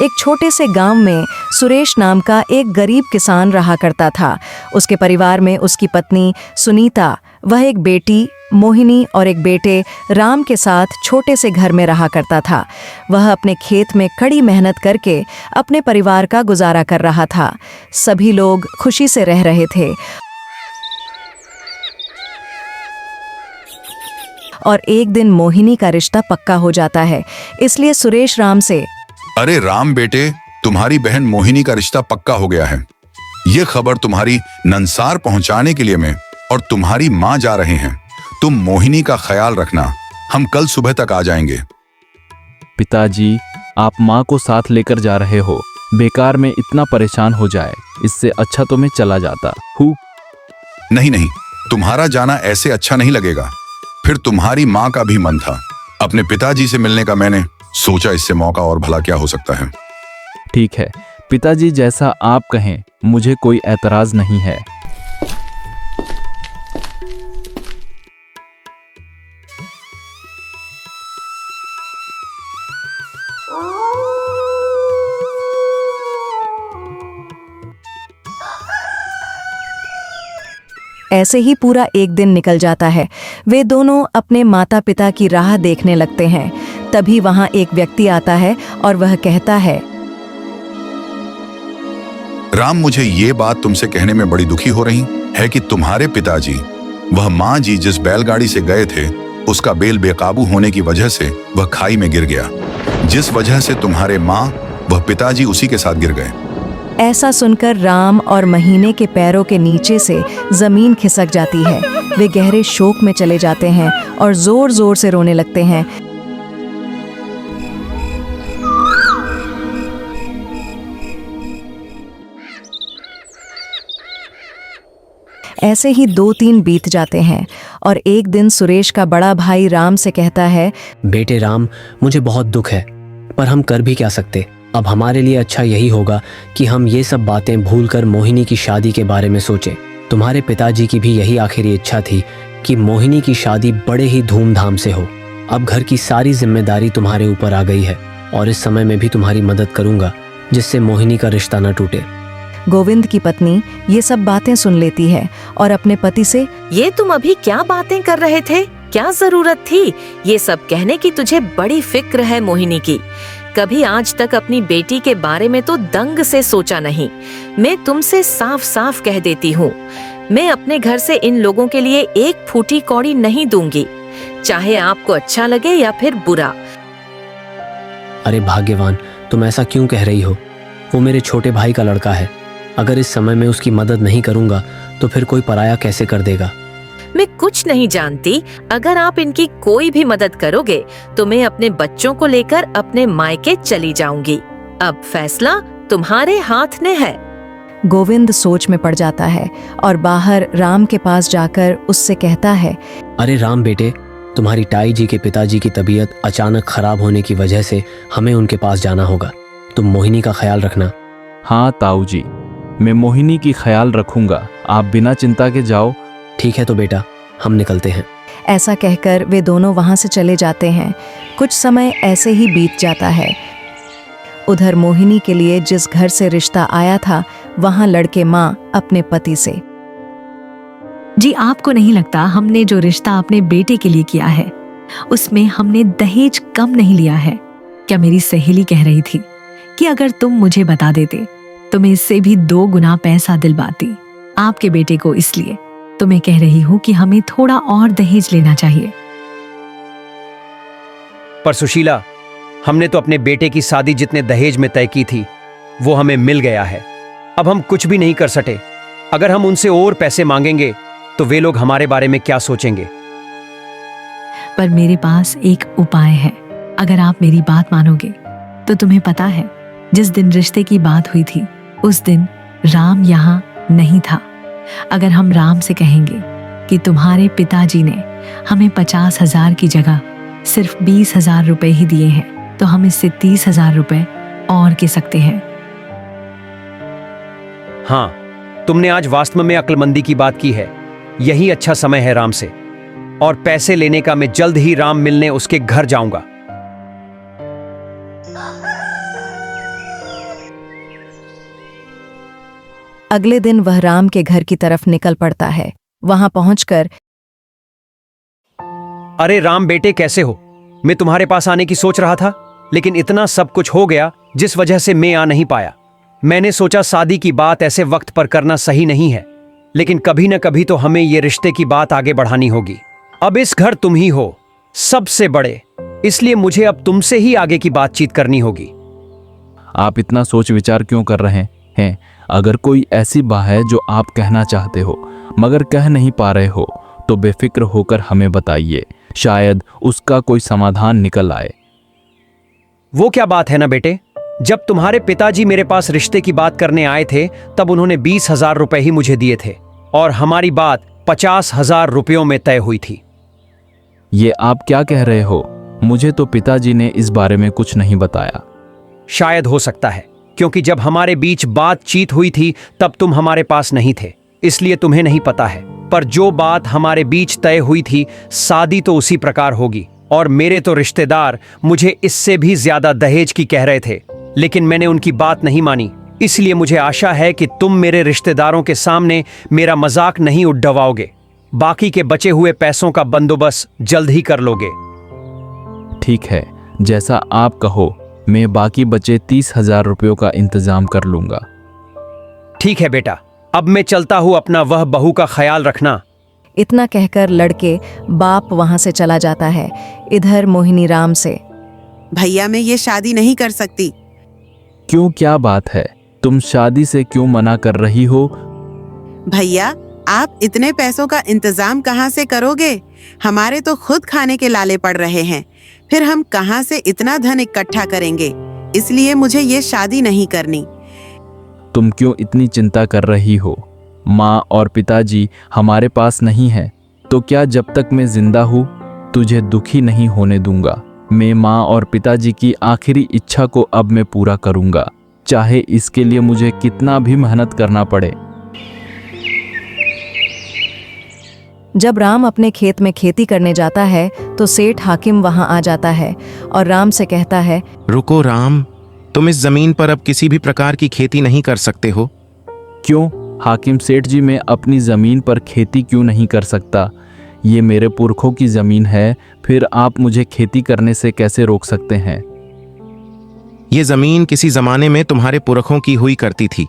एक छोटे से गांव में सुरेश नाम का एक गरीब किसान रहा करता था। उसके परिवार में उसकी पत्नी सुनीता, वह एक बेटी मोहिनी और एक बेटे राम के साथ छोटे से घर में रहा करता था। वह अपने खेत में कड़ी मेहनत करके अपने परिवार का गुजारा कर रहा था। सभी लोग खुशी से रह रहे थे। और एक दिन मोहिनी का रिश्ता पक्का हो जाता है, इसलिए सुरेश राम से, अरे राम बेटे, तुम्हारी बहन मोहिनी का रिश्ता पक्का हो गया है। ये खबर तुम्हारी नंसार पहुंचाने के लिए मैं और तुम्हारी माँ जा रहे हैं। तुम मोहिनी का ख्याल रखना, हम कल सुबह तक आ जाएंगे। पिताजी, आप माँ को साथ लेकर जा रहे हो, बेकार में इतना परेशान हो जाए, इससे अच्छा तो मैं चला जाता हूँ। नहीं नहीं, तुम्हारा जाना ऐसे अच्छा नहीं लगेगा। फिर तुम्हारी माँ का भी मन था अपने पिताजी से मिलने का, मैंने सोचा इससे मौका और भला क्या हो सकता है। ठीक है पिताजी, जैसा आप कहें, मुझे कोई ऐतराज नहीं है। ऐसे ही पूरा एक दिन निकल जाता है। वे दोनों अपने माता पिता की राह देखने लगते हैं। तभी वहां एक व्यक्ति आता है और वह कहता है, राम, मुझे ये बात तुमसे कहने में बड़ी दुखी हो रही है कि तुम्हारे पिताजी, वह माँ जी जिस बैलगाड़ी से गए थे, उसका बेल बेकाबू होने की वजह से वह खाई में गिर गया, जिस वजह से तुम्हारे माँ वह पिताजी उसी के साथ गिर गए। ऐसा सुनकर राम और महीने के पैरों के नीचे से जमीन खिसक जाती है। वे गहरे शोक में चले जाते हैं और जोर जोर से रोने लगते हैं। ऐसे ही 2-3 बीत जाते हैं और एक दिन सुरेश का बड़ा भाई राम से कहता है, बेटे राम, मुझे बहुत दुख है, पर हम कर भी क्या सकते। अब हमारे लिए अच्छा यही होगा कि हम ये सब बातें भूलकर मोहिनी की शादी के बारे में सोचें। तुम्हारे पिताजी की भी यही आखिरी इच्छा थी कि मोहिनी की शादी बड़े ही धूमधाम से हो। अब घर की सारी जिम्मेदारी तुम्हारे ऊपर आ गई है और इस समय में भी तुम्हारी मदद करूंगा, जिससे मोहिनी का रिश्ता न टूटे। गोविंद की पत्नी ये सब बातें सुन लेती है और अपने पति से, ये तुम अभी क्या बातें कर रहे थे? क्या जरूरत थी ये सब कहने की? तुझे बड़ी फिक्र है मोहिनी की। कभी आज तक अपनी बेटी के बारे में तो दंग से सोचा नहीं। मैं तुमसे साफ साफ कह देती हूँ, मैं अपने घर से इन लोगों के लिए एक फूटी कौड़ी नहीं दूंगी, चाहे आपको अच्छा लगे या फिर बुरा। अरे भाग्यवान, तुम ऐसा क्यों कह रही हो? वो मेरे छोटे भाई का लड़का है। अगर इस समय में उसकी मदद नहीं करूंगा तो फिर कोई पराया कैसे कर देगा? मैं कुछ नहीं जानती। अगर आप इनकी कोई भी मदद करोगे तो मैं अपने बच्चों को लेकर अपने मायके चली जाऊंगी। अब फैसला तुम्हारे हाथ में है। गोविंद सोच में पड़ जाता है और बाहर राम के पास जाकर उससे कहता है, अरे राम बेटे, तुम्हारी ताई जी के पिताजी की तबीयत अचानक खराब होने की वजह से हमें उनके पास जाना होगा। तुम मोहिनी का ख्याल रखना। हाँ ताऊ जी, मैं मोहिनी की ख्याल रखूंगा, आप बिना चिंता के जाओ। ठीक है तो बेटा, हम निकलते हैं। ऐसा कहकर वे दोनों वहां से चले जाते हैं। कुछ समय ऐसे ही बीत जाता है। उधर मोहिनी के लिए जिस घर से रिश्ता आया था, वहां लड़के माँ अपने पति से, जी आपको नहीं लगता हमने जो रिश्ता अपने बेटे के लिए किया है उसमें हमने दहेज कम नहीं लिया है? क्या मेरी सहेली कह रही थी कि अगर तुम मुझे बता देते तो मैं इससे भी 2 गुना पैसा दिलवाती आपके बेटे को। इसलिए तो मैं कह रही हूँ कि हमें थोड़ा और दहेज लेना चाहिए। पर सुशीला, हमने तो अपने बेटे की शादी जितने दहेज में तय की थी वो हमें मिल गया है। अब हम कुछ भी नहीं कर सके। अगर हम उनसे और पैसे मांगेंगे तो वे लोग हमारे बारे में क्या सोचेंगे? पर मेरे पास एक उपाय है। अगर आप मेरी बात मानोगे तो तुम्हें पता है, जिस दिन रिश्ते की बात हुई थी उस दिन राम यहाँ नहीं था। अगर हम राम से कहेंगे कि तुम्हारे पिताजी ने हमें 50,000 की जगह सिर्फ 20,000 रुपए ही दिए हैं, तो हम इससे 30,000 रुपए और के सकते हैं। हाँ, तुमने आज वास्तव में अक्लमंदी की बात की है। यही अच्छा समय है राम से, और पैसे लेने का मैं जल्द ही राम मिलने उसके घर जाऊंगा। अगले दिन वह राम के घर की तरफ निकल पड़ता है। वहां पहुंचकर, अरे राम बेटे, कैसे हो? मैं तुम्हारे पास आने की सोच रहा था, लेकिन इतना सब कुछ हो गया जिस वजह से मैं आ नहीं पाया। मैंने सोचा शादी की बात ऐसे वक्त पर करना सही नहीं है, लेकिन कभी न कभी तो हमें ये रिश्ते की बात आगे बढ़ानी होगी। अब इस घर तुम ही हो सबसे बड़े, इसलिए मुझे अब तुमसे ही आगे की बातचीत करनी होगी। आप इतना सोच विचार क्यों कर रहे हैं? अगर कोई ऐसी बात है जो आप कहना चाहते हो मगर कह नहीं पा रहे हो तो बेफिक्र होकर हमें बताइए, शायद उसका कोई समाधान निकल आए। वो क्या बात है ना बेटे, जब तुम्हारे पिताजी मेरे पास रिश्ते की बात करने आए थे तब उन्होंने 20,000 रुपए ही मुझे दिए थे और हमारी बात 50,000 रुपयों में तय हुई थी। ये आप क्या कह रहे हो? मुझे तो पिताजी ने इस बारे में कुछ नहीं बताया। शायद हो सकता है, क्योंकि जब हमारे बीच बातचीत हुई थी तब तुम हमारे पास नहीं थे, इसलिए तुम्हें नहीं पता है। पर जो बात हमारे बीच तय हुई थी, शादी तो उसी प्रकार होगी। और मेरे तो रिश्तेदार मुझे इससे भी ज्यादा दहेज की कह रहे थे, लेकिन मैंने उनकी बात नहीं मानी। इसलिए मुझे आशा है कि तुम मेरे रिश्तेदारों के सामने मेरा मजाक नहीं उड़वाओगे। बाकी के बचे हुए पैसों का बंदोबस्त जल्द ही कर लोगे। ठीक है, जैसा आप कहो। मैं बाकी बचे 30,000 रुपयों का इंतजाम कर लूंगा। ठीक है बेटा, अब मैं चलता हूँ, अपना वह बहू का ख्याल रखना। इतना कहकर लड़के बाप वहां से चला जाता है। इधर मोहिनी राम से, भैया मैं ये शादी नहीं कर सकती। क्यों, क्या बात है? तुम शादी से क्यों मना कर रही हो? भैया आप इतने पैसों का इंतजाम कहाँ से करोगे? हमारे तो खुद खाने के लाले पड़ रहे हैं, फिर हम कहाँ से इतना धन इकट्ठा करेंगे? इसलिए मुझे ये शादी नहीं करनी। तुम क्यों इतनी चिंता कर रही हो? माँ और पिताजी हमारे पास नहीं है, तो क्या जब तक मैं जिंदा हूँ तुझे दुखी नहीं होने दूंगा। मैं माँ और पिताजी की आखिरी इच्छा को अब मैं पूरा करूंगा, चाहे इसके लिए मुझे कितना भी मेहनत करना पड़े। जब राम अपने खेत में खेती करने जाता है तो सेठ हाकिम वहां आ जाता है और राम से कहता है, रुको राम, तुम इस जमीन पर अब किसी भी प्रकार की खेती नहीं कर सकते हो। क्यों हाकिम सेठ जी, मैं अपनी जमीन पर खेती क्यों नहीं कर सकता? ये मेरे पुरखों की जमीन है, फिर आप मुझे खेती करने से कैसे रोक सकते हैं? ये जमीन किसी जमाने में तुम्हारे पुरखों की हुई करती थी,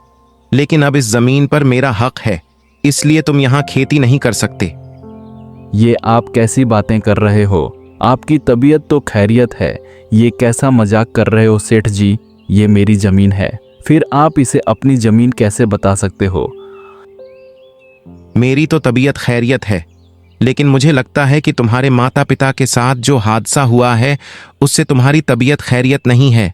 लेकिन अब इस जमीन पर मेरा हक है, इसलिए तुम यहाँ खेती नहीं कर सकते। ये आप कैसी बातें कर रहे हो? आपकी तबीयत तो खैरियत है, ये कैसा मजाक कर रहे हो सेठ जी? ये मेरी जमीन है, फिर आप इसे अपनी जमीन कैसे बता सकते हो? मेरी तो तबीयत खैरियत है, लेकिन मुझे लगता है कि तुम्हारे माता पिता के साथ जो हादसा हुआ है उससे तुम्हारी तबीयत खैरियत नहीं है।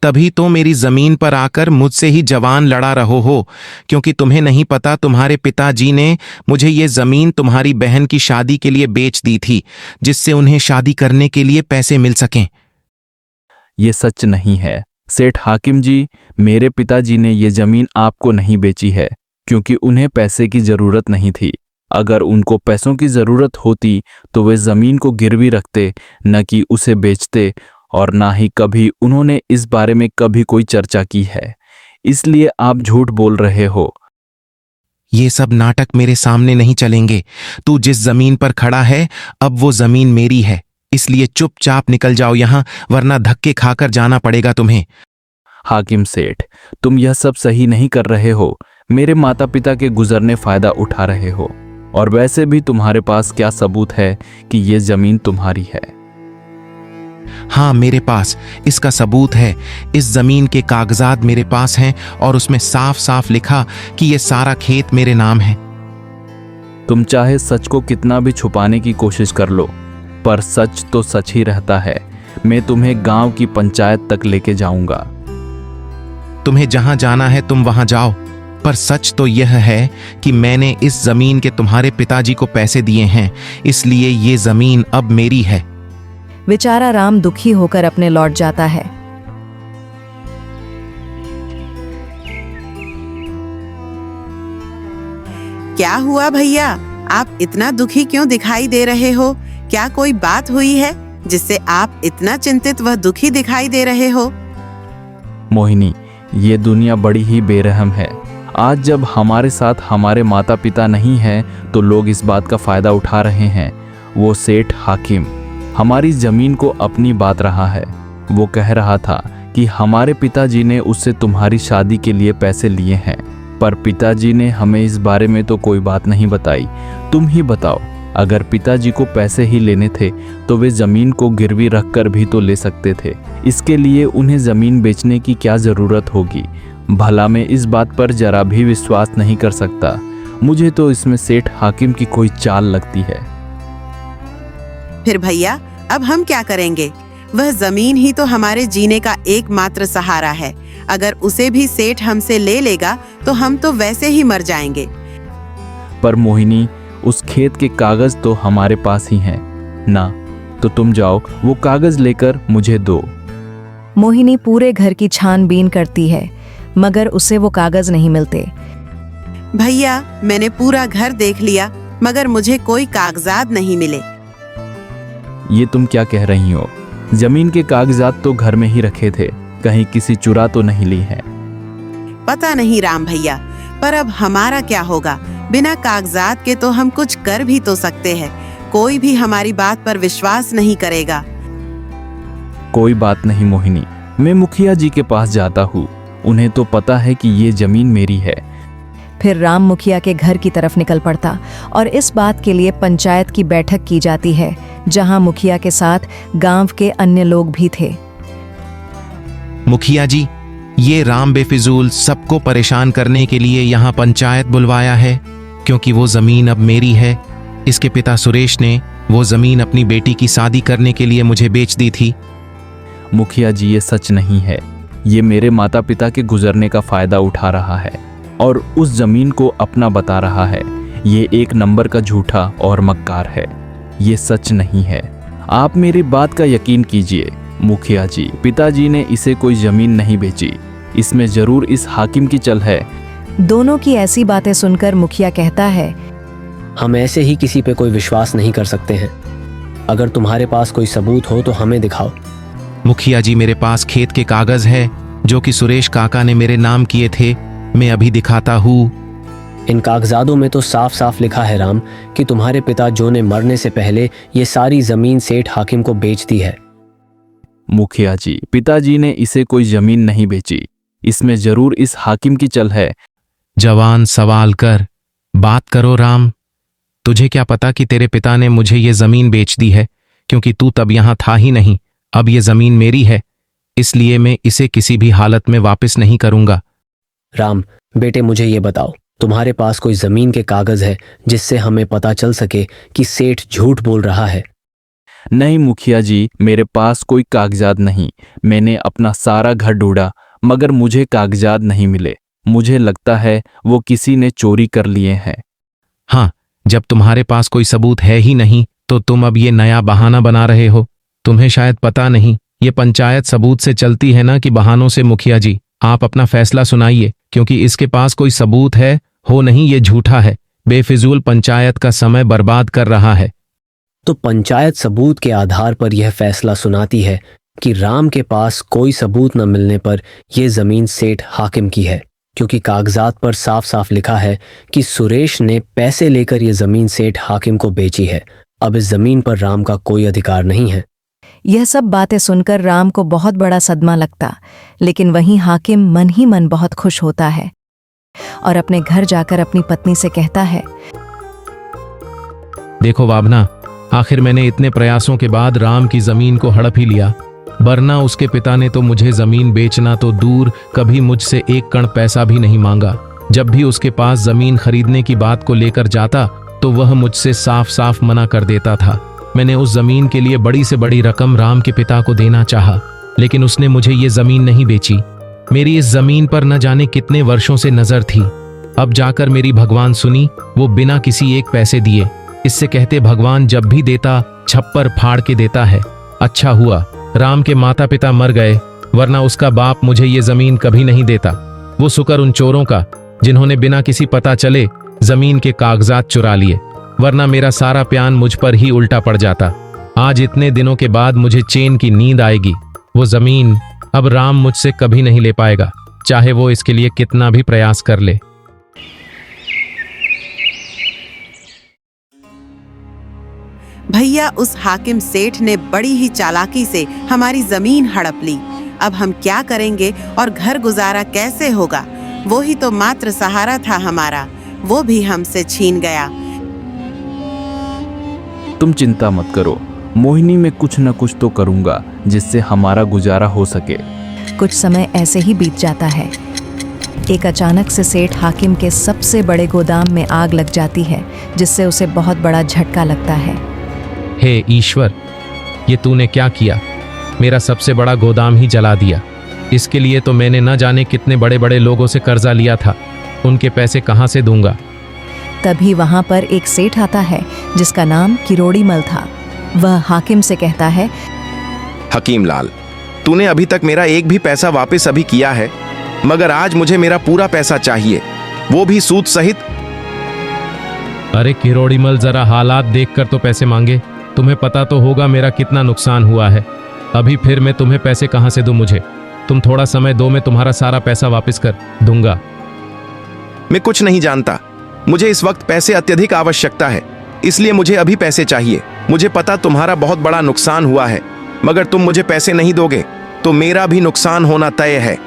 तभी तो मेरी जमीन पर आकर मुझसे ही जवान लड़ा रहो हो, क्योंकि तुम्हें नहीं पता तुम्हारे पिताजी ने मुझे ये जमीन तुम्हारी बहन की शादी के लिए बेच दी थी, जिससे उन्हें शादी करने के लिए पैसे मिल सकें। ये सच नहीं है सेठ हाकिम जी, मेरे पिताजी ने ये जमीन आपको नहीं बेची है, क्योंकि उन्हें पैसे की जरूरत नहीं थी। अगर उनको पैसों की जरूरत होती तो वे जमीन को गिरवी रखते, न कि उसे बेचते, और ना ही कभी उन्होंने इस बारे में कभी कोई चर्चा की है। इसलिए आप झूठ बोल रहे हो। ये सब नाटक मेरे सामने नहीं चलेंगे। तू जिस जमीन पर खड़ा है अब वो जमीन मेरी है, इसलिए चुपचाप निकल जाओ यहाँ, वरना धक्के खाकर जाना पड़ेगा तुम्हें। हाकिम सेठ, तुम यह सब सही नहीं कर रहे हो। मेरे माता पिता के गुजरने फायदा उठा रहे हो, और वैसे भी तुम्हारे पास क्या सबूत है कि ये जमीन तुम्हारी है? हाँ, मेरे पास इसका सबूत है। इस जमीन के कागजात मेरे पास हैं और उसमें साफ साफ लिखा कि ये सारा खेत मेरे नाम है। तुम चाहे सच को कितना भी छुपाने की कोशिश कर लो, पर सच तो सच ही रहता है। मैं तुम्हें गांव की पंचायत तक लेके जाऊंगा। तुम्हें जहां जाना है तुम वहां जाओ, पर सच तो यह है कि मैंने इस जमीन के तुम्हारे पिताजी को पैसे दिए हैं, इसलिए ये जमीन अब मेरी है। बेचारा राम दुखी होकर अपने लौट जाता है। क्या हुआ भैया, आप इतना दुखी क्यों दिखाई दे रहे हो? क्या कोई बात हुई है जिससे आप इतना चिंतित व दुखी दिखाई दे रहे हो? मोहिनी, ये दुनिया बड़ी ही बेरहम है। आज जब हमारे साथ हमारे माता पिता नहीं हैं तो लोग इस बात का फायदा उठा रहे हैं। वो सेठ हाकिम हमारी जमीन को अपनी बात रहा है। वो कह रहा था कि हमारे पिताजी ने उससे तुम्हारी शादी के लिए पैसे लिए हैं, पर पिताजी ने हमें इस बारे में तो कोई बात नहीं बताई। तुम ही बताओ, अगर पिताजी को पैसे ही लेने थे तो वे जमीन को गिरवी रखकर भी तो ले सकते थे। इसके लिए उन्हें जमीन बेचने की क्या जरूरत होगी? भला मैं इस बात पर जरा भी विश्वास नहीं कर सकता। मुझे तो इसमें सेठ हाकिम की कोई चाल लगती है। फिर भैया अब हम क्या करेंगे? वह जमीन ही तो हमारे जीने का एकमात्र सहारा है। अगर उसे भी सेठ हमसे ले लेगा तो हम तो वैसे ही मर जाएंगे। पर मोहिनी, उस खेत के कागज तो हमारे पास ही हैं ना, तो तुम जाओ वो कागज लेकर मुझे दो। मोहिनी पूरे घर की छानबीन करती है मगर उसे वो कागज नहीं मिलते। भैया मैंने पूरा घर देख लिया मगर मुझे कोई कागजात नहीं मिले। ये तुम क्या कह रही हो? जमीन के कागजात तो घर में ही रखे थे, कहीं किसी चुरा तो नहीं ली है? पता नहीं राम भैया, पर अब हमारा क्या होगा? बिना कागजात के तो हम कुछ कर भी तो सकते हैं। कोई भी हमारी बात पर विश्वास नहीं करेगा। कोई बात नहीं मोहिनी, मैं मुखिया जी के पास जाता हूँ। उन्हें तो पता है कि ये जमीन मेरी है। फिर राम मुखिया के घर की तरफ निकल पड़ता और इस बात के लिए पंचायत की बैठक की जाती है, जहां मुखिया के साथ गांव के अन्य लोग भी थे। मुखिया जी, ये राम बेफिजूल सबको परेशान करने के लिए यहाँ पंचायत बुलवाया है, क्योंकि वो जमीन अब मेरी है। इसके पिता सुरेश ने वो जमीन अपनी बेटी की शादी करने के लिए मुझे बेच दी थी। मुखिया जी, ये सच नहीं है। ये मेरे माता पिता के गुजरने का फायदा उठा रहा है और उस जमीन को अपना बता रहा है। ये एक नंबर का झूठा और मक्कार है। ये सच नहीं है। आप मेरी बात का यकीन कीजिए मुखिया जी, पिताजी ने इसे कोई जमीन नहीं बेची। इसमें जरूर इस हाकिम की चल है। दोनों की ऐसी बातें सुनकर मुखिया कहता है, हम ऐसे ही किसी पे कोई विश्वास नहीं कर सकते हैं। अगर तुम्हारे पास कोई सबूत हो तो हमें दिखाओ। मुखिया जी, मेरे पास खेत के कागज है जो कि सुरेश काका ने मेरे नाम किए थे। मैं अभी दिखाता हूँ। इन कागजातों में तो साफ साफ लिखा है राम कि तुम्हारे पिता जो ने मरने से पहले ये सारी जमीन सेठ हाकिम को बेच दी है। मुखिया जी, पिताजी ने इसे कोई जमीन नहीं बेची। इसमें जरूर इस हाकिम की चल है। जवान, सवाल कर, बात करो राम। तुझे क्या पता कि तेरे पिता ने मुझे ये जमीन बेच दी है, क्योंकि तू तब यहाँ था ही नहीं। अब ये जमीन मेरी है, इसलिए मैं इसे किसी भी हालत में वापस नहीं करूंगा। राम बेटे, मुझे ये बताओ, तुम्हारे पास कोई जमीन के कागज है जिससे हमें पता चल सके कि सेठ झूठ बोल रहा है? नहीं मुखिया जी, मेरे पास कोई कागजात नहीं। मैंने अपना सारा घर ढूंढा मगर मुझे कागजात नहीं मिले। मुझे लगता है वो किसी ने चोरी कर लिए हैं। हाँ, जब तुम्हारे पास कोई सबूत है ही नहीं तो तुम अब ये नया बहाना बना रहे हो। तुम्हें शायद पता नहीं, ये पंचायत सबूत से चलती है ना कि बहानों से। मुखिया जी, आप अपना फैसला सुनाइए, क्योंकि इसके पास कोई सबूत है हो नहीं, ये झूठा है, बेफिजूल पंचायत का समय बर्बाद कर रहा है। तो पंचायत सबूत के आधार पर यह फैसला सुनाती है कि राम के पास कोई सबूत न मिलने पर यह जमीन सेठ हाकिम की है, क्योंकि कागजात पर साफ साफ लिखा है कि सुरेश ने पैसे लेकर यह जमीन सेठ हाकिम को बेची है। अब इस जमीन पर राम का कोई अधिकार नहीं है। यह सब बातें सुनकर राम को बहुत बड़ा सदमा लगता, लेकिन वहीं हाकिम मन ही मन बहुत खुश होता है और अपने घर जाकर अपनी पत्नी से कहता है, देखो वाबना, आखिर मैंने इतने प्रयासों के बाद राम की जमीन को हड़प ही लिया, वरना उसके पिता ने तो मुझे जमीन बेचना तो दूर, कभी मुझसे एक कण पैसा भी नहीं मांगा। जब भी उसके पास जमीन खरीदने की बात को लेकर जाता तो वह मुझसे साफ साफ मना कर देता था। मैंने उस जमीन के लिए बड़ी से बड़ी रकम राम के पिता को देना चाहा, लेकिन उसने मुझे ये जमीन नहीं बेची। मेरी इस जमीन पर न जाने कितने वर्षों से नजर थी। अब जाकर मेरी भगवान सुनी, वो बिना किसी एक पैसे दिए। इससे कहते भगवान जब भी देता छप्पर फाड़ के देता है। अच्छा हुआ राम के माता पिता मर गए, वरना उसका बाप मुझे ये जमीन कभी नहीं देता। वो शुक्र उन चोरों का जिन्होंने बिना किसी पता चले जमीन के कागजात चुरा लिए, वरना मेरा सारा प्यान मुझ पर ही उल्टा पड़ जाता। आज इतने दिनों के बाद मुझे चैन की नींद आएगी। वो जमीन अब राम मुझसे कभी नहीं ले पाएगा, चाहे वो इसके लिए कितना भी प्रयास कर ले। भैया, उस हाकिम सेठ ने बड़ी ही चालाकी से हमारी जमीन हड़प ली। अब हम क्या करेंगे और घर गुजारा कैसे होगा? वो ही तो मात्र सहारा था हमारा, वो भी हमसे छीन गया। तुम चिंता मत करो मोहिनी, मैं कुछ न कुछ तो करूंगा जिससे हमारा गुजारा हो सके। कुछ समय ऐसे ही बीत जाता है। एक अचानक से सेठ हाकिम के सबसे बड़े गोदाम में आग लग जाती है, जिससे उसे बहुत बड़ा झटका लगता है। हे ईश्वर, ये तूने क्या किया? मेरा सबसे बड़ा गोदाम ही जला दिया। इसके लिए तो मैंने न जाने कितने बड़े बड़े लोगों से कर्जा लिया था, उनके पैसे कहाँ से दूंगा? तभी वहां पर एक सेठ आता है जिसका नाम किरोड़ीमल था। वह हाकिम से कहता है, हकीम लाल, तूने अभी तक मेरा एक भी पैसा वापस अभी किया है, मगर आज मुझे मेरा पूरा पैसा चाहिए, वो भी सूद सहित। अरे किरोड़ीमल, जरा हालात देखकर तो पैसे मांगे। तुम्हें पता तो होगा मेरा कितना नुकसान हुआ है। अभी फिर मैं तुम्हें पैसे कहां से दूं? मुझे तुम थोड़ा समय दो, मैं तुम्हारा सारा पैसा वापस कर दूंगा। मैं कुछ नहीं जानता, मुझे इस वक्त पैसे अत्यधिक आवश्यकता है, इसलिए मुझे अभी पैसे चाहिए। मुझे पता तुम्हारा बहुत बड़ा नुकसान हुआ है, मगर तुम मुझे पैसे नहीं दोगे तो मेरा भी नुकसान होना तय है।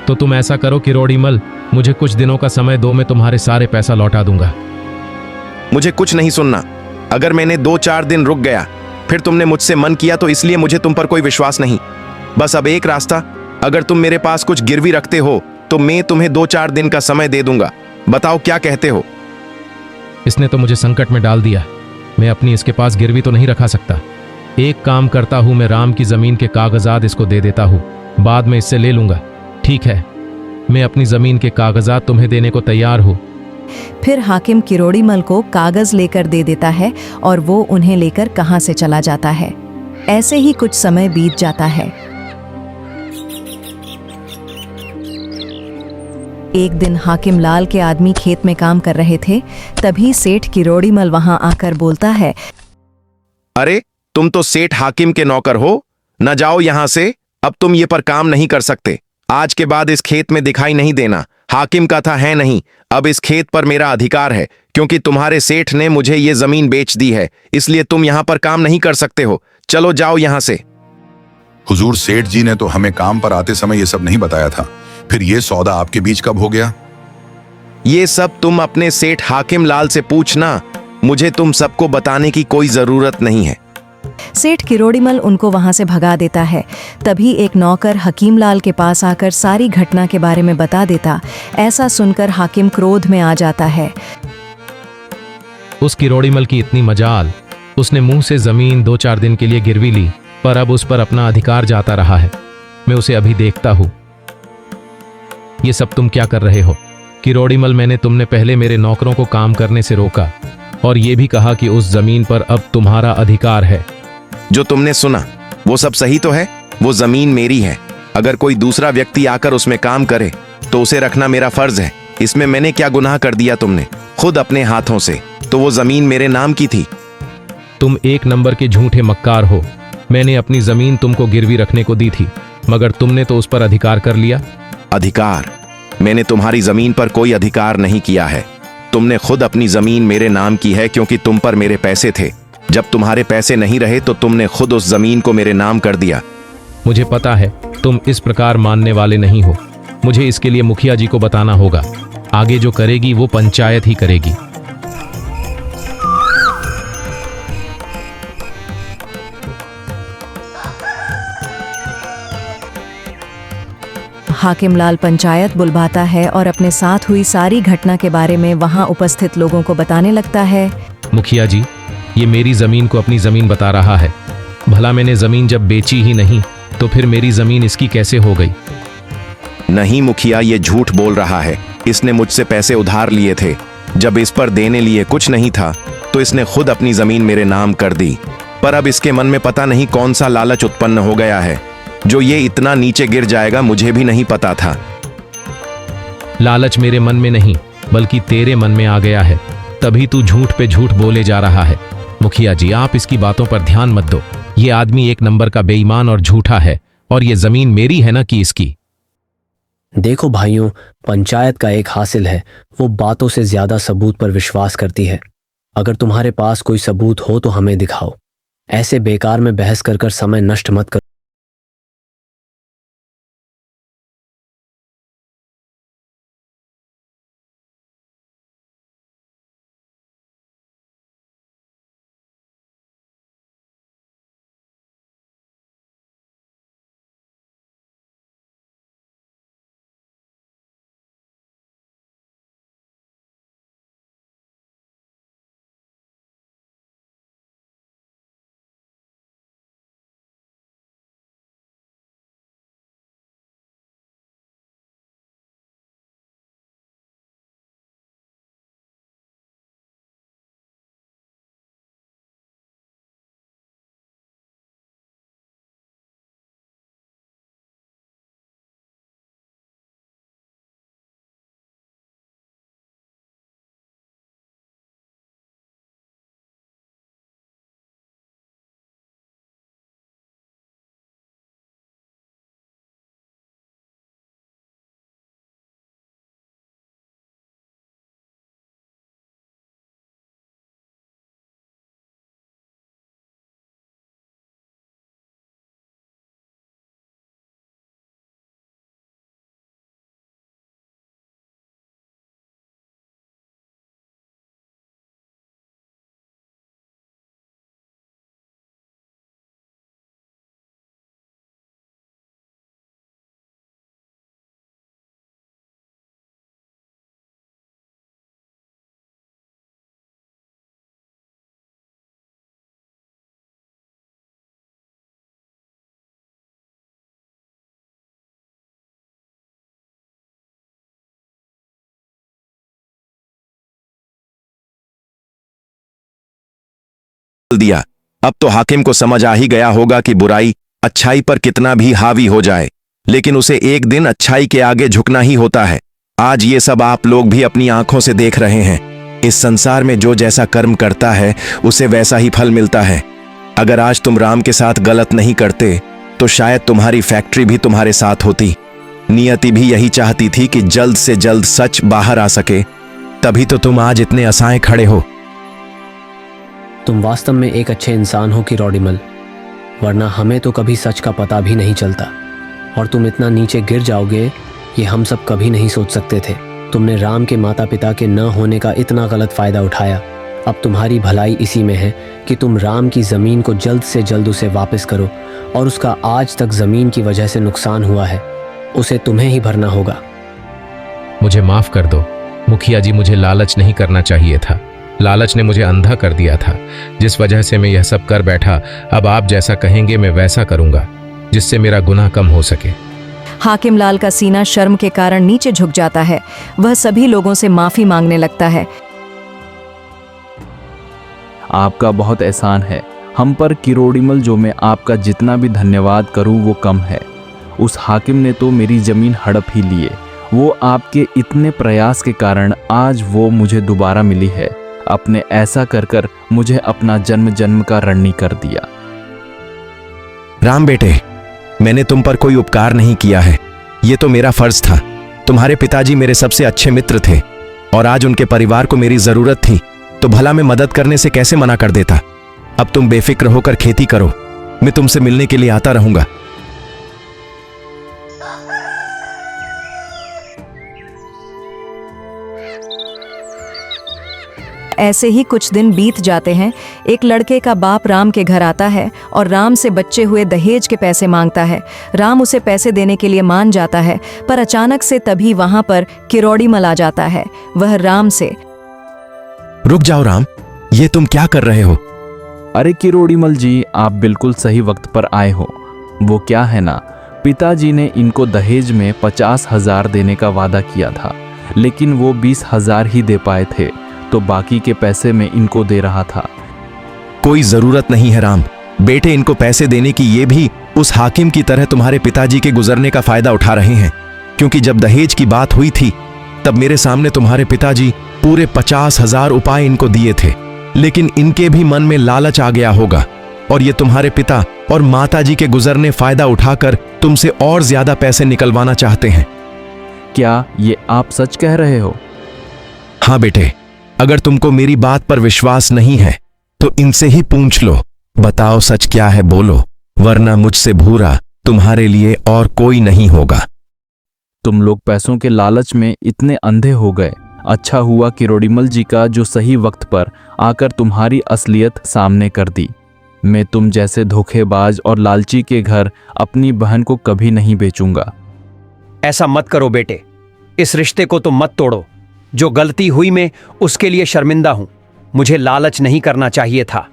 तो तुम ऐसा करो किरोड़ीमल, मुझे कुछ दिनों का समय दो, मैं तुम्हारे सारे पैसा लौटा दूंगा। मुझे कुछ नहीं सुनना। अगर मैंने 2-4 दिन रुक गया, फिर तुमने मुझसे मन किया तो इसलिए मुझे तुम पर कोई विश्वास नहीं। बस अब एक रास्ता, अगर तुम मेरे पास कुछ गिरवी रखते हो तो मैं तुम्हें 2-4 दिन का समय दे दूंगा। बताओ क्या कहते हो? इसने तो मुझे संकट में डाल दिया। मैं अपनी इसके पास गिरवी तो नहीं रखा सकता। एक काम करता हूं, मैं राम की जमीन के कागजात इसको दे देता हूं, बाद में इससे ले लूंगा। ठीक है, मैं अपनी जमीन के कागजात तुम्हें देने को तैयार हूं। फिर हाकिम किरोड़ीमल को कागज लेकर दे देता है और वो उन्हें लेकर कहां से चला जाता है। ऐसे ही कुछ समय बीत जाता है। एक दिन हाकिम लाल के आदमी खेत में काम कर रहे थे। तभी सेठ किरोड़ीमल वहां आकर बोलता है, अरे तुम तो सेठ हाकिम के नौकर हो, न जाओ यहां से। अब तुम ये पर काम नहीं कर सकते। आज के बाद इस खेत में दिखाई नहीं देना। हाकिम का था है नहीं, अब इस खेत पर मेरा अधिकार है, क्योंकि तुम्हारे सेठ ने मुझे ये जमीन बेच दी है, इसलिए तुम यहां पर काम नहीं कर सकते हो। चलो जाओ यहां से। हुजूर, सेठ जी ने तो हमें काम पर आते समय ये सब नहीं बताया था, फिर ये सौदा आपके बीच कब हो गया? ये सब तुम अपने सेठ हाकिम लाल से पूछना, मुझे तुम सबको बताने की कोई जरूरत नहीं है। सेठ किरोड़ीमल उनको वहां से भगा देता है। तभी एक नौकर हकीम लाल के पास आकर सारी घटना के बारे में बता देता। ऐसा सुनकर हाकिम क्रोध में आ जाता है। उस किरोड़ीमल की इतनी मजाल, उसने मुंह से जमीन 2-4 दिन के लिए गिरवी ली, पर अब उस पर अपना अधिकार जाता रहा है। मैं उसे अभी देखता हूं। ये सब तुम क्या कर रहे हो किरोड़ीमल? मैंने तुमने पहले मेरे नौकरों को काम करने से रोका और ये भी कहा कि उस जमीन पर अब तुम्हारा अधिकार है। जो तुमने सुना वो सब सही तो है। वो जमीन मेरी है। अगर कोई दूसरा व्यक्ति आकर उसमें काम करे तो उसे रखना मेरा फर्ज है। इसमें मैंने क्या गुनाह कर दिया? तुमने खुद अपने हाथों से, तो वो जमीन मेरे नाम की थी। तुम एक नंबर के झूठे मक्कार हो। मैंने अपनी जमीन तुमको गिरवी रखने को दी थी, मगर तुमने तो उस पर अधिकार कर लिया। अधिकार? मैंने तुम्हारी जमीन पर कोई अधिकार नहीं किया है। तुमने खुद अपनी जमीन मेरे नाम की है, क्योंकि तुम पर मेरे पैसे थे। जब तुम्हारे पैसे नहीं रहे तो तुमने खुद उस जमीन को मेरे नाम कर दिया। मुझे पता है तुम इस प्रकार मानने वाले नहीं हो। मुझे इसके लिए मुखिया जी को बताना होगा। आगे जो करेगी वो पंचायत ही करेगी। हाकिम लाल पंचायत बुलवाता है और अपने साथ हुई सारी घटना के बारे में वहां उपस्थित लोगों को बताने लगता है। मुखिया जी, ये मेरी जमीन को अपनी जमीन बता रहा है। भला मैंने जमीन जब बेची ही नहीं तो फिर मेरी जमीन इसकी कैसे हो गई? नहीं मुखिया, ये झूठ बोल रहा है। इसने मुझसे पैसे उधार लिए थे। जब इस पर देने लिए कुछ नहीं था तो इसने खुद अपनी जमीन मेरे नाम कर दी। पर अब इसके मन में पता नहीं कौन सा लालच उत्पन्न हो गया है, जो ये इतना नीचे गिर जाएगा मुझे भी नहीं पता था। लालच मेरे मन में नहीं बल्कि तेरे मन में आ गया है, तभी तू झूठ पे झूठ बोले जा रहा है। मुखिया जी, आप इसकी बातों पर ध्यान मत दो। ये आदमी एक नंबर का बेईमान और झूठा है, और ये जमीन मेरी है ना कि इसकी। देखो भाइयों, पंचायत का एक हासिल है, वो बातों से ज्यादा सबूत पर विश्वास करती है। अगर तुम्हारे पास कोई सबूत हो तो हमें दिखाओ। ऐसे बेकार में बहस कर कर समय नष्ट मत करो। दिया। अब तो हाकिम को समझ आ ही गया होगा कि बुराई अच्छाई पर कितना भी हावी हो जाए, लेकिन उसे एक दिन अच्छाई के आगे झुकना ही होता है। आज ये सब आप लोग भी अपनी आंखों से देख रहे हैं। इस संसार में जो जैसा कर्म करता है उसे वैसा ही फल मिलता है। अगर आज तुम राम के साथ गलत नहीं करते तो शायद तुम्हारी फैक्ट्री भी तुम्हारे साथ होती। नियति भी यही चाहती थी कि जल्द से जल्द सच बाहर आ सके, तभी तो तुम आज इतने असहाय खड़े हो। तुम वास्तव में एक अच्छे इंसान हो किरोड़ीमल, वरना हमें तो कभी सच का पता भी नहीं चलता। और तुम इतना नीचे गिर जाओगे ये हम सब कभी नहीं सोच सकते थे। तुमने राम के माता पिता के न होने का इतना गलत फायदा उठाया। अब तुम्हारी भलाई इसी में है कि तुम राम की ज़मीन को जल्द से जल्द उसे वापस करो, और उसका आज तक ज़मीन की वजह से नुकसान हुआ है उसे तुम्हें ही भरना होगा। मुझे माफ कर दो मुखिया जी, मुझे लालच नहीं करना चाहिए था। लालच ने मुझे अंधा कर दिया था, जिस वजह से मैं यह सब कर बैठा। अब आप जैसा कहेंगे मैं वैसा करूंगा, जिससे मेरा गुनाह कम हो सके। हाकिम लाल का सीना शर्म के कारण नीचे झुक जाता है। वह सभी लोगों से माफी मांगने लगता है। आपका बहुत एहसान है हम पर किरोड़ीमल, जो मैं आपका जितना भी धन्यवाद करूं वो कम है। उस हाकिम ने तो मेरी जमीन हड़प ही लिए। वो आपके इतने प्रयास के कारण आज वो मुझे दोबारा मिली है। आपने ऐसा कर कर मुझे अपना जन्म जन्म का ऋणी कर दिया। राम बेटे, मैंने तुम पर कोई उपकार नहीं किया है, ये तो मेरा फर्ज था। तुम्हारे पिताजी मेरे सबसे अच्छे मित्र थे और आज उनके परिवार को मेरी जरूरत थी, तो भला मैं मदद करने से कैसे मना कर देता। अब तुम बेफिक्र होकर खेती करो, मैं तुमसे मिलने के लिए आता रहूंगा। ऐसे ही कुछ दिन बीत जाते हैं। एक लड़के का बाप राम के घर आता है और राम से बच्चे हुए दहेज के पैसे मांगता है। राम उसे पैसे देने के लिए मान जाता है, पर अचानक से तभी वहां पर किरोड़ीमल आ जाता है। वह राम से, रुक जाओ राम, ये तुम क्या कर रहे हो? अरे किरोड़ीमल जी, आप बिल्कुल सही वक्त पर आए हो। वो क्या है ना, पिताजी ने इनको दहेज में 50,000 देने का वादा किया था, लेकिन वो 20,000 ही दे पाए थे, तो बाकी के पैसे मैं इनको दे रहा था। कोई जरूरत नहीं है राम बेटे, इनको पैसे देने की। ये भी उस हाकिम की तरह तुम्हारे पिताजी के गुजरने का फायदा उठा रहे हैं, क्योंकि जब दहेज की बात हुई थी तब मेरे सामने तुम्हारे पिताजी पूरे 50,000 उपाय इनको दिए थे, लेकिन इनके भी मन में लालच आ गया होगा और ये तुम्हारे पिता और माताजी के गुजरने फायदा उठाकर तुमसे और ज्यादा पैसे निकलवाना चाहते हैं। क्या ये आप सच कह रहे हो? हाँ बेटे, अगर तुमको मेरी बात पर विश्वास नहीं है तो इनसे ही पूछ लो। बताओ सच क्या है, बोलो, वरना मुझसे भूरा तुम्हारे लिए और कोई नहीं होगा। तुम लोग पैसों के लालच में इतने अंधे हो गए। अच्छा हुआ कि रोडिमल जी का जो सही वक्त पर आकर तुम्हारी असलियत सामने कर दी। मैं तुम जैसे धोखेबाज और लालची के घर अपनी बहन को कभी नहीं बेचूंगा। ऐसा मत करो बेटे, इस रिश्ते को तो मत तोड़ो। जो गलती हुई मैं उसके लिए शर्मिंदा हूं। मुझे लालच नहीं करना चाहिए था।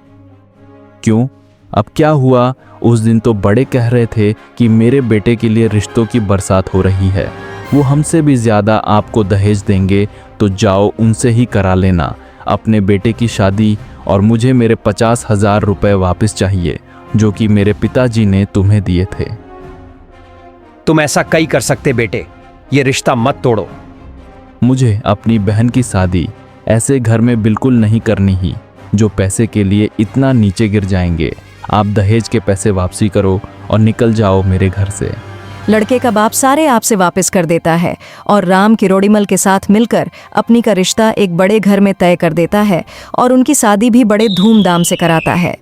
क्यों? अब क्या हुआ? उस दिन तो बड़े कह रहे थे कि मेरे बेटे के लिए रिश्तों की बरसात हो रही है, वो हमसे भी ज्यादा आपको दहेज देंगे, तो जाओ उनसे ही करा लेना अपने बेटे की शादी। और मुझे मेरे 50,000 रुपए वापस चाहिए जो कि मेरे पिताजी ने तुम्हें दिए थे। तुम ऐसा कई कर सकते बेटे, ये रिश्ता मत तोड़ो। मुझे अपनी बहन की शादी ऐसे घर में बिल्कुल नहीं करनी ही जो पैसे के लिए इतना नीचे गिर जाएंगे। आप दहेज के पैसे वापसी करो और निकल जाओ मेरे घर से। लड़के का बाप सारे आपसे वापस कर देता है और राम किरोड़ीमल के साथ मिलकर अपनी का रिश्ता एक बड़े घर में तय कर देता है और उनकी शादी भी बड़े धूमधाम से कराता है।